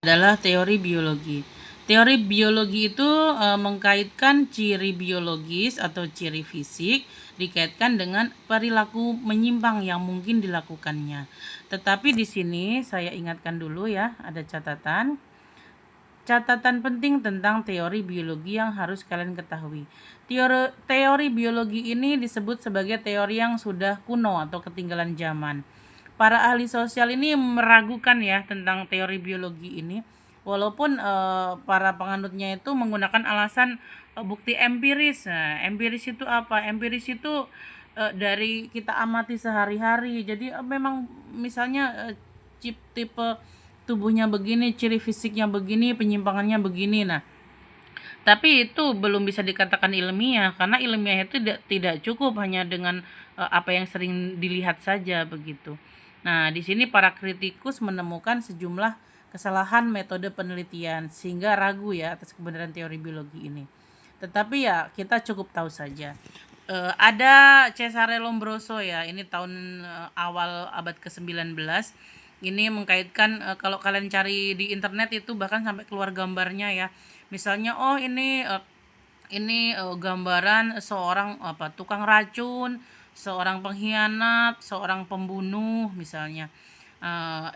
Adalah teori biologi. Teori biologi itu mengkaitkan ciri biologis atau ciri fisik dikaitkan dengan perilaku menyimpang yang mungkin dilakukannya. Tetapi di sini saya ingatkan dulu ya, ada catatan. Catatan penting tentang teori biologi yang harus kalian ketahui. Teori biologi ini disebut sebagai teori yang sudah kuno atau ketinggalan zaman. Para ahli sosial ini meragukan ya tentang teori biologi ini, walaupun para penganutnya itu menggunakan alasan bukti empiris. Nah, empiris itu apa? Empiris itu dari kita amati sehari-hari. Jadi memang misalnya tipe tubuhnya begini, ciri fisiknya begini, penyimpangannya begini. Nah, tapi itu belum bisa dikatakan ilmiah karena ilmiah itu tidak cukup hanya dengan apa yang sering dilihat saja begitu. Nah, di sini para kritikus menemukan sejumlah kesalahan metode penelitian sehingga ragu ya atas kebenaran teori biologi ini. Tetapi ya kita cukup tahu saja. Ada Cesare Lombroso ya, ini tahun awal abad ke-19. Ini mengkaitkan kalau kalian cari di internet itu bahkan sampai keluar gambarnya ya. Misalnya ini gambaran seorang tukang racun, seorang pengkhianat, seorang pembunuh misalnya.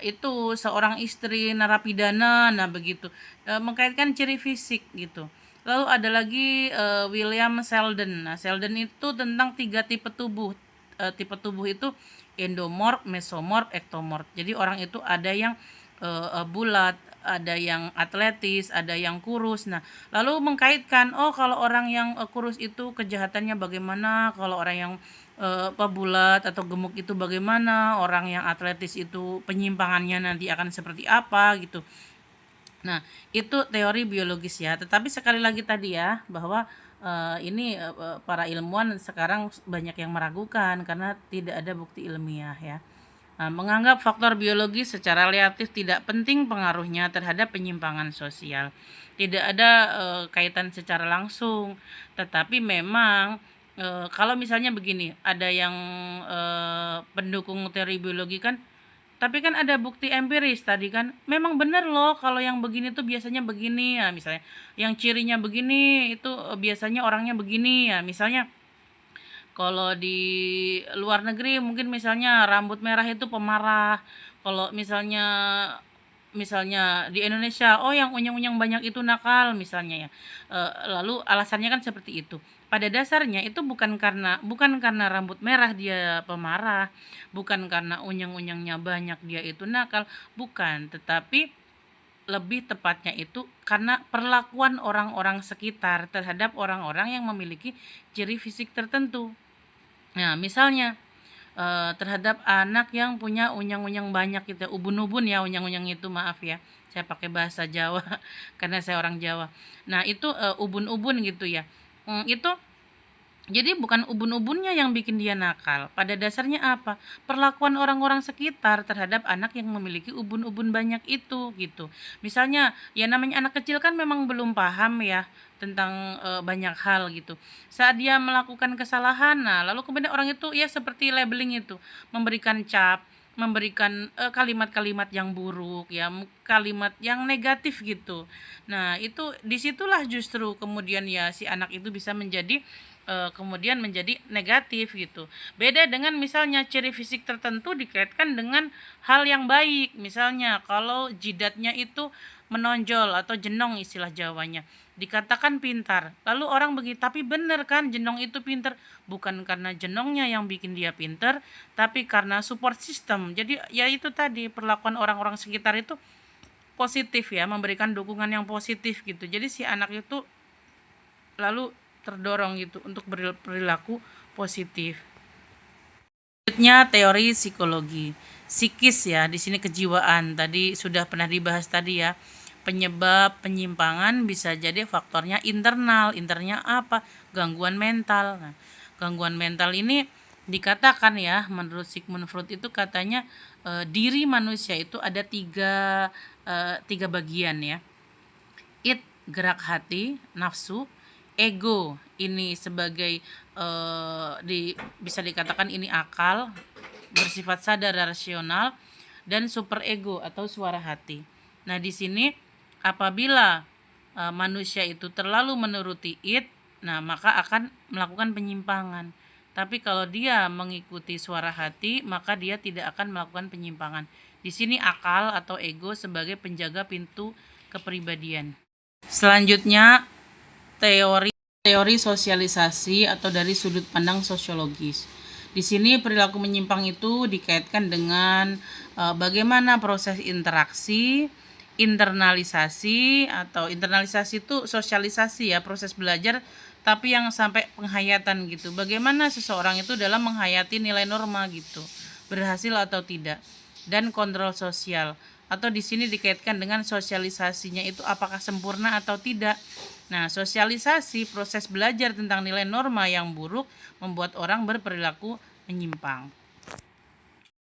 Itu seorang istri narapidana, nah begitu. Mengkaitkan ciri fisik gitu. Lalu ada lagi William Sheldon. Nah, Sheldon itu tentang 3 tipe tubuh. Tipe tubuh itu endomorf, mesomorf, ektomorf. Jadi orang itu ada yang bulat, ada yang atletis, ada yang kurus. Nah, lalu mengkaitkan, oh kalau orang yang kurus itu kejahatannya bagaimana, kalau orang yang bulat atau gemuk itu bagaimana, orang yang atletis itu penyimpangannya nanti akan seperti apa gitu. Nah, itu teori biologis ya. Tetapi sekali lagi tadi ya, bahwa ini para ilmuwan sekarang banyak yang meragukan karena tidak ada bukti ilmiah ya. Nah, menganggap faktor biologis secara relatif tidak penting pengaruhnya terhadap penyimpangan sosial. Tidak ada kaitan secara langsung, tetapi memang kalau misalnya begini, ada yang pendukung teori biologi kan, tapi kan ada bukti empiris tadi kan, memang benar loh kalau yang begini tuh biasanya begini ya, misalnya yang cirinya begini itu biasanya orangnya begini ya, misalnya kalau di luar negeri mungkin misalnya rambut merah itu pemarah. Kalau misalnya di Indonesia, oh yang unyang-unyang banyak itu nakal misalnya ya. Lalu alasannya kan seperti itu. Pada dasarnya itu bukan karena rambut merah dia pemarah, bukan karena unyang-unyangnya banyak dia itu nakal, bukan, tetapi lebih tepatnya itu karena perlakuan orang-orang sekitar terhadap orang-orang yang memiliki ciri fisik tertentu. Nah, misalnya terhadap anak yang punya unyang-unyang banyak gitu ya, ubun-ubun ya unyang-unyang itu, maaf ya. Saya pakai bahasa Jawa karena saya orang Jawa. Nah, itu ubun-ubun gitu ya. Itu jadi bukan ubun-ubunnya yang bikin dia nakal. Pada dasarnya apa? Perlakuan orang-orang sekitar terhadap anak yang memiliki ubun-ubun banyak itu gitu. Misalnya ya namanya anak kecil kan memang belum paham ya tentang banyak hal gitu. Saat dia melakukan kesalahan, nah lalu kemudian orang itu ya seperti labeling itu, memberikan cap, memberikan kalimat-kalimat yang buruk ya, kalimat yang negatif gitu. Nah, itu disitulah justru kemudian ya si anak itu bisa kemudian menjadi negatif gitu. Beda dengan misalnya ciri fisik tertentu dikaitkan dengan hal yang baik. Misalnya kalau jidatnya itu menonjol atau jenong istilah Jawanya, dikatakan pintar. Lalu orang begitu, tapi benar kan jenong itu pintar? Bukan karena jenongnya yang bikin dia pintar, tapi karena support system. Jadi ya itu tadi perlakuan orang-orang sekitar itu positif ya, memberikan dukungan yang positif gitu. Jadi si anak itu lalu terdorong gitu untuk berperilaku positif. Selanjutnya teori psikologi. Psikis ya, di sini kejiwaan. Tadi sudah pernah dibahas tadi ya. Penyebab penyimpangan bisa jadi faktornya internal. Internalnya apa? Gangguan mental. Nah, gangguan mental ini dikatakan ya, menurut Sigmund Freud itu katanya diri manusia itu ada tiga bagian ya. Id, gerak hati, nafsu, ego ini sebagai bisa dikatakan ini akal, bersifat sadar dan rasional, dan super ego atau suara hati. Nah, di sini apabila manusia itu terlalu menuruti id, nah maka akan melakukan penyimpangan. Tapi kalau dia mengikuti suara hati, maka dia tidak akan melakukan penyimpangan. Di sini akal atau ego sebagai penjaga pintu kepribadian. Selanjutnya teori sosialisasi atau dari sudut pandang sosiologis. Di sini perilaku menyimpang itu dikaitkan dengan bagaimana proses interaksi, internalisasi atau internalisasi itu sosialisasi ya, proses belajar tapi yang sampai penghayatan gitu. Bagaimana seseorang itu dalam menghayati nilai norma gitu, berhasil atau tidak. Dan kontrol sosial atau di sini dikaitkan dengan sosialisasinya itu apakah sempurna atau tidak. Nah, sosialisasi proses belajar tentang nilai norma yang buruk membuat orang berperilaku menyimpang.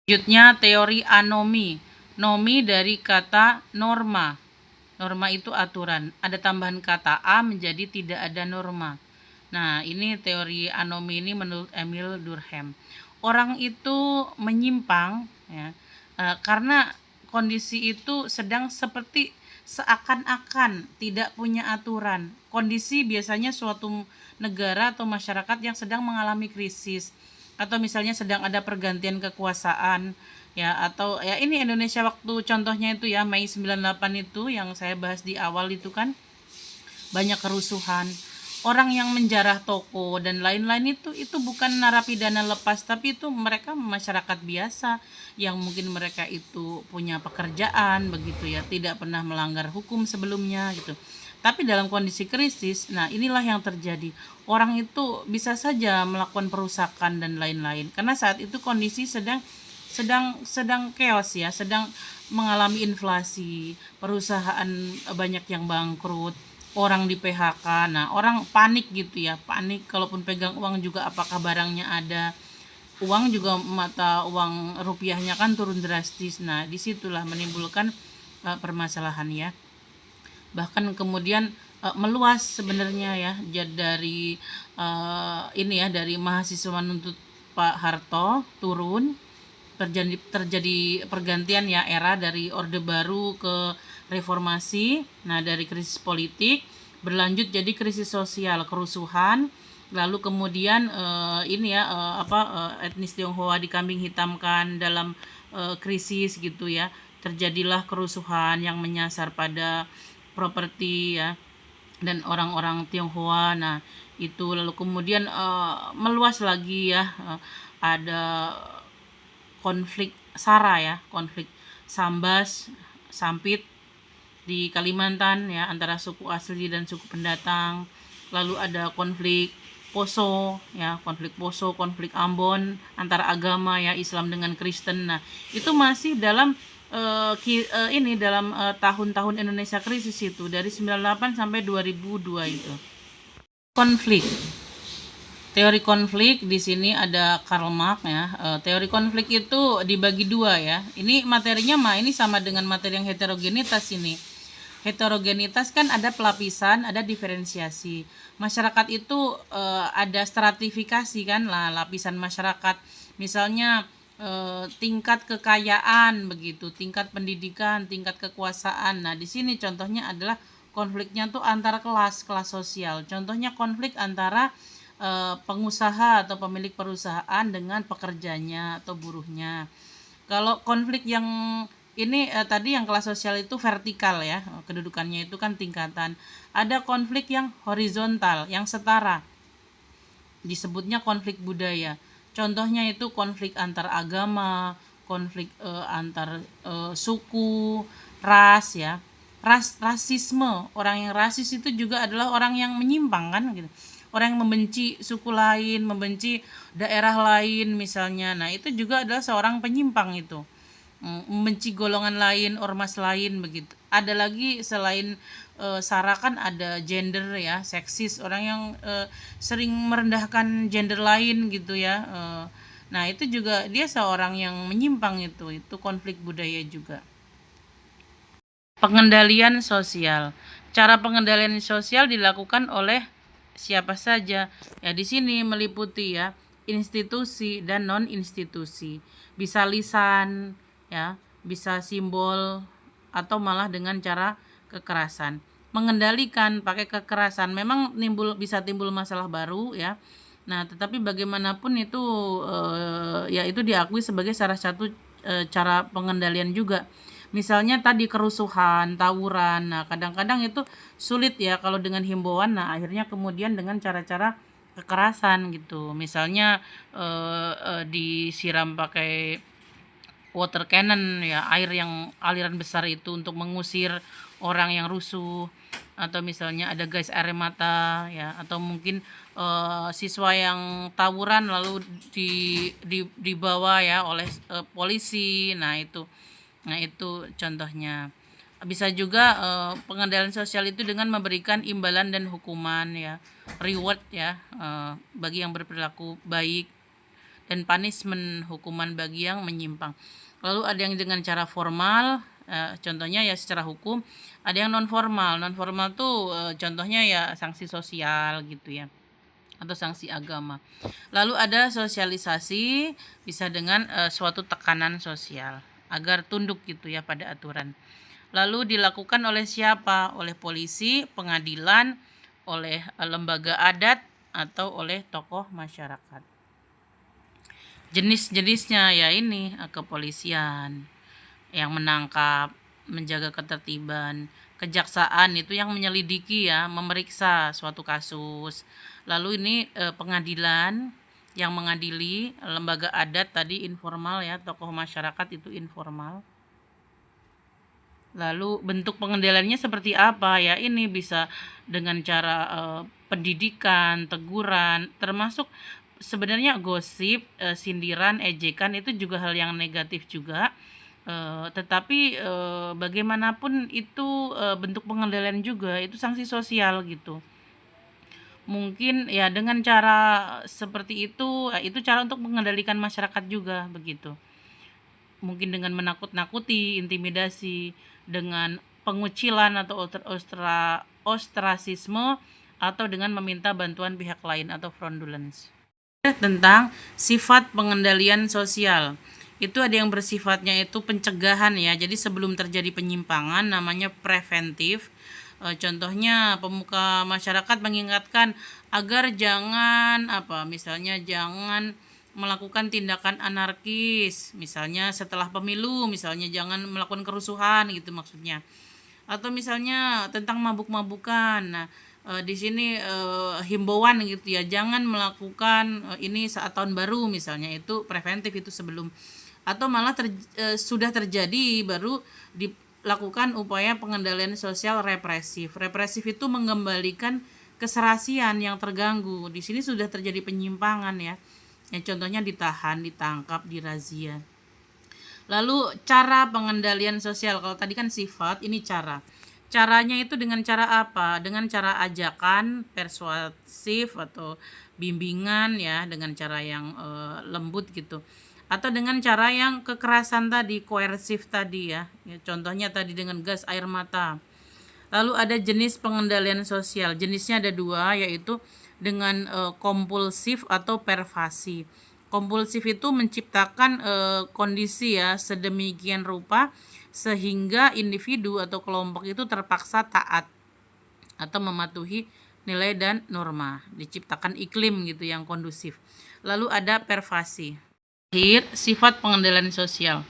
Selanjutnya teori anomi. Nomi dari kata norma. Norma itu aturan. Ada tambahan kata a menjadi tidak ada norma. Nah, ini teori anomi ini menurut Emil Durkheim. Orang itu menyimpang ya, karena kondisi itu sedang seperti seakan-akan tidak punya aturan. Kondisi biasanya suatu negara atau masyarakat yang sedang mengalami krisis, atau misalnya sedang ada pergantian kekuasaan ya, atau ya ini Indonesia waktu contohnya itu ya Mei 98 itu yang saya bahas di awal itu kan banyak kerusuhan, orang yang menjarah toko dan lain-lain itu bukan narapidana lepas, tapi itu mereka masyarakat biasa yang mungkin mereka itu punya pekerjaan begitu ya, tidak pernah melanggar hukum sebelumnya gitu. Tapi dalam kondisi krisis, nah inilah yang terjadi. Orang itu bisa saja melakukan perusakan dan lain-lain karena saat itu kondisi sedang chaos ya, sedang mengalami inflasi, perusahaan banyak yang bangkrut, orang di PHK. Nah, orang panik gitu ya, panik kalaupun pegang uang juga apakah barangnya ada. Uang juga mata uang rupiahnya kan turun drastis. Nah, disitulah menimbulkan permasalahan ya. Bahkan kemudian meluas sebenarnya ya, dari ini ya, dari mahasiswa menuntut Pak Harto turun, terjadi pergantian ya, era dari Orde Baru ke reformasi. Nah, dari krisis politik berlanjut jadi krisis sosial, kerusuhan, lalu kemudian ini ya etnis Tionghoa dikambing hitamkan dalam krisis gitu ya. Terjadilah kerusuhan yang menyasar pada properti ya dan orang-orang Tionghoa. Nah, itu lalu kemudian meluas lagi ya, ada konflik SARA ya, konflik Sambas, Sampit di Kalimantan ya, antara suku asli dan suku pendatang. Lalu ada konflik Poso ya, konflik Poso, konflik Ambon antara agama ya, Islam dengan Kristen. Nah, itu masih dalam ini dalam tahun-tahun Indonesia krisis itu dari 98 sampai 2002 itu. Konflik. Teori konflik di sini ada Karl Marx ya. Teori konflik itu dibagi dua ya. Ini materinya ini sama dengan materi yang heterogenitas ini. Heterogenitas kan ada pelapisan, ada diferensiasi. Masyarakat itu ada stratifikasi kan lah, lapisan masyarakat. Misalnya tingkat kekayaan begitu, tingkat pendidikan, tingkat kekuasaan. Nah, di sini contohnya adalah konfliknya tuh antara kelas sosial. Contohnya konflik antara pengusaha atau pemilik perusahaan dengan pekerjanya atau buruhnya. Kalau konflik yang ini tadi yang kelas sosial itu vertikal ya, kedudukannya itu kan tingkatan. Ada konflik yang horizontal, yang setara, disebutnya konflik budaya. Contohnya itu konflik antar agama, konflik antar suku, ras ya. Rasisme, orang yang rasis itu juga adalah orang yang menyimpang kan gitu. Orang yang membenci suku lain, membenci daerah lain misalnya. Nah, itu juga adalah seorang penyimpang itu. Membenci golongan lain, ormas lain begitu. Ada lagi selain SARA kan ada gender ya, seksis, orang yang sering merendahkan gender lain gitu ya. Nah, itu juga dia seorang yang menyimpang itu konflik budaya juga. Pengendalian sosial. Cara pengendalian sosial dilakukan oleh siapa saja ya, di sini meliputi ya institusi dan non institusi, bisa lisan ya, bisa simbol, atau malah dengan cara kekerasan. Mengendalikan pakai kekerasan memang bisa timbul masalah baru ya. Nah, tetapi bagaimanapun itu ya itu diakui sebagai salah satu cara pengendalian juga. Misalnya tadi kerusuhan, tawuran. Nah, kadang-kadang itu sulit ya kalau dengan himbauan. Nah, akhirnya kemudian dengan cara-cara kekerasan gitu. Misalnya disiram pakai water cannon ya, air yang aliran besar itu untuk mengusir orang yang rusuh, atau misalnya ada gas air mata ya, atau mungkin siswa yang tawuran lalu dibawa ya oleh polisi. Nah, itu contohnya. Bisa juga pengendalian sosial itu dengan memberikan imbalan dan hukuman ya, reward ya, bagi yang berperilaku baik, dan punishment, hukuman bagi yang menyimpang. Lalu ada yang dengan cara formal, contohnya ya secara hukum. Ada yang non formal. Non formal tuh contohnya ya sanksi sosial gitu ya, atau sanksi agama. Lalu ada sosialisasi, bisa dengan suatu tekanan sosial. agar tunduk gitu ya pada aturan. Lalu dilakukan oleh siapa? Oleh polisi, pengadilan, oleh lembaga adat, atau oleh tokoh masyarakat. Jenis-jenisnya ya ini kepolisian yang menangkap, menjaga ketertiban, kejaksaan itu yang menyelidiki ya, memeriksa suatu kasus. Lalu ini pengadilan yang mengadili, lembaga adat tadi informal ya, tokoh masyarakat itu informal. Lalu bentuk pengendaliannya seperti apa ya? Ini bisa dengan cara pendidikan, teguran, termasuk sebenarnya gosip, sindiran, ejekan itu juga hal yang negatif juga. Tetapi bagaimanapun itu bentuk pengendalian juga, itu sanksi sosial gitu. Mungkin ya dengan cara seperti itu cara untuk mengendalikan masyarakat juga begitu. Mungkin dengan menakut-nakuti, intimidasi, dengan pengucilan atau ostrasisme, atau dengan meminta bantuan pihak lain atau fraudulence. Tentang sifat pengendalian sosial. Itu ada yang bersifatnya itu pencegahan ya. Jadi sebelum terjadi penyimpangan namanya preventif. Contohnya pemuka masyarakat mengingatkan agar jangan misalnya jangan melakukan tindakan anarkis, misalnya setelah pemilu, misalnya jangan melakukan kerusuhan gitu maksudnya. Atau misalnya tentang mabuk-mabukan. Nah, di sini himbauan gitu ya, jangan melakukan ini saat tahun baru misalnya, itu preventif, itu sebelum, atau malah sudah terjadi baru dilakukan upaya pengendalian sosial represif. Represif itu mengembalikan keserasian yang terganggu. Di sini sudah terjadi penyimpangan ya. Yang contohnya ditahan, ditangkap, dirazia. Lalu cara pengendalian sosial, kalau tadi kan sifat, ini cara. Caranya itu dengan cara apa? Dengan cara ajakan, persuasif atau bimbingan ya, dengan cara yang lembut gitu. Atau dengan cara yang kekerasan tadi, koersif tadi ya. Contohnya tadi dengan gas air mata. Lalu ada jenis pengendalian sosial. Jenisnya ada dua, yaitu dengan kompulsif atau pervasi. Kompulsif itu menciptakan kondisi ya sedemikian rupa sehingga individu atau kelompok itu terpaksa taat atau mematuhi nilai dan norma. Diciptakan iklim gitu yang kondusif. Lalu ada pervasi. Sifat pengendalian sosial.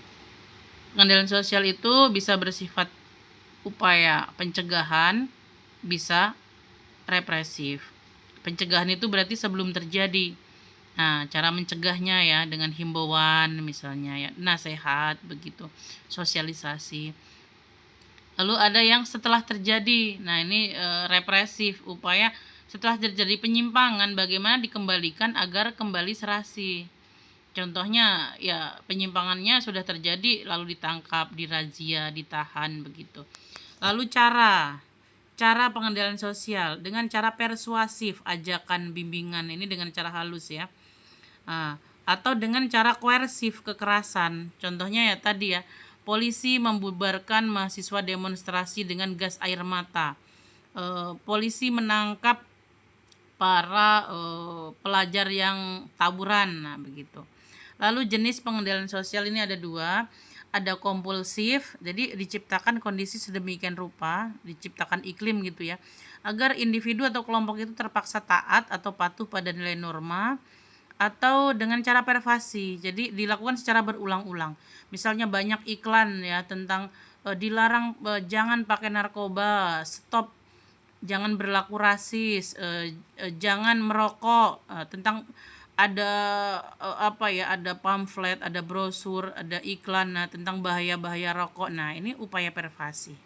Pengendalian sosial itu bisa bersifat upaya pencegahan, bisa represif. Pencegahan itu berarti sebelum terjadi. Nah, cara mencegahnya ya dengan himbauan misalnya ya, nasihat begitu, sosialisasi. Lalu ada yang setelah terjadi. Nah, ini represif, upaya setelah terjadi penyimpangan bagaimana dikembalikan agar kembali serasi. Contohnya ya penyimpangannya sudah terjadi lalu ditangkap, dirazia, ditahan begitu. Lalu cara pengendalian sosial dengan cara persuasif, ajakan, bimbingan, ini dengan cara halus ya. Atau dengan cara koersif, kekerasan. Contohnya ya tadi ya, polisi membubarkan mahasiswa demonstrasi dengan gas air mata. Polisi menangkap para pelajar yang taburan, nah begitu. Lalu jenis pengendalian sosial ini ada dua. Ada kompulsif, jadi diciptakan kondisi sedemikian rupa, diciptakan iklim gitu ya, agar individu atau kelompok itu terpaksa taat atau patuh pada nilai norma. Atau dengan cara pervasi, jadi dilakukan secara berulang-ulang. Misalnya banyak iklan ya tentang dilarang jangan pakai narkoba, stop, jangan berlaku rasis, jangan merokok, tentang ada ada pamflet, ada brosur, ada iklan tentang bahaya-bahaya rokok. Nah, ini upaya pervasi.